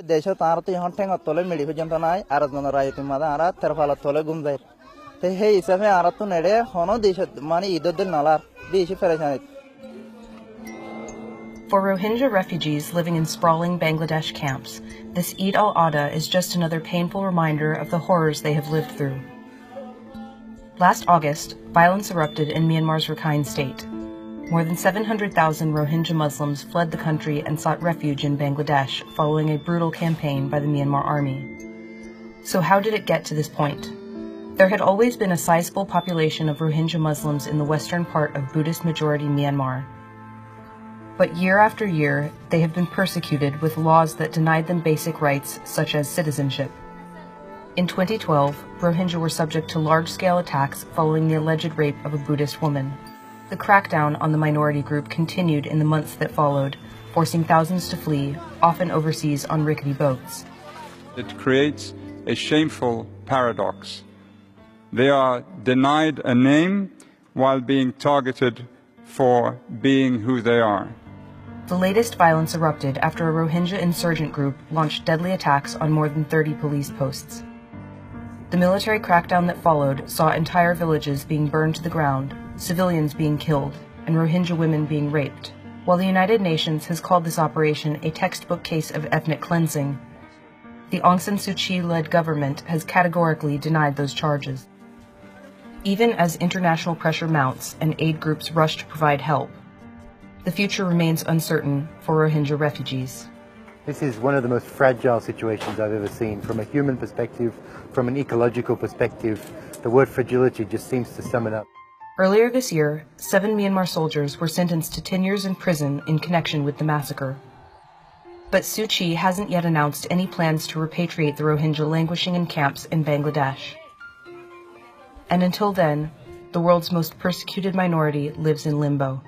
Desho tarti hunting at Tole Medihujantanai, Arazona Madara, Terfala Tole Gumbe. The hay is a Aratunere, Hono dish money either the Nalar, dish Ferrajanit. For Rohingya refugees living in sprawling Bangladesh camps, this Eid al-Adha is just another painful reminder of the horrors they have lived through. Last August, violence erupted in Myanmar's Rakhine state. More than 700,000 Rohingya Muslims fled the country and sought refuge in Bangladesh following a brutal campaign by the Myanmar army. So how did it get to this point? There had always been a sizable population of Rohingya Muslims in the western part of Buddhist-majority Myanmar. But year after year, they have been persecuted with laws that denied them basic rights such as citizenship. In 2012, Rohingya were subject to large-scale attacks following the alleged rape of a Buddhist woman. The crackdown on the minority group continued in the months that followed, forcing thousands to flee, often overseas on rickety boats. It creates a shameful paradox. They are denied a name while being targeted for being who they are. The latest violence erupted after a Rohingya insurgent group launched deadly attacks on more than 30 police posts. The military crackdown that followed saw entire villages being burned to the ground, civilians being killed, and Rohingya women being raped. While the United Nations has called this operation a textbook case of ethnic cleansing, the Aung San Suu Kyi-led government has categorically denied those charges. Even as international pressure mounts and aid groups rush to provide help, the future remains uncertain for Rohingya refugees. This is one of the most fragile situations I've ever seen. From a human perspective, from an ecological perspective, the word fragility just seems to sum it up. Earlier this year, 7 Myanmar soldiers were sentenced to 10 years in prison in connection with the massacre. But Suu Kyi hasn't yet announced any plans to repatriate the Rohingya languishing in camps in Bangladesh. And until then, the world's most persecuted minority lives in limbo.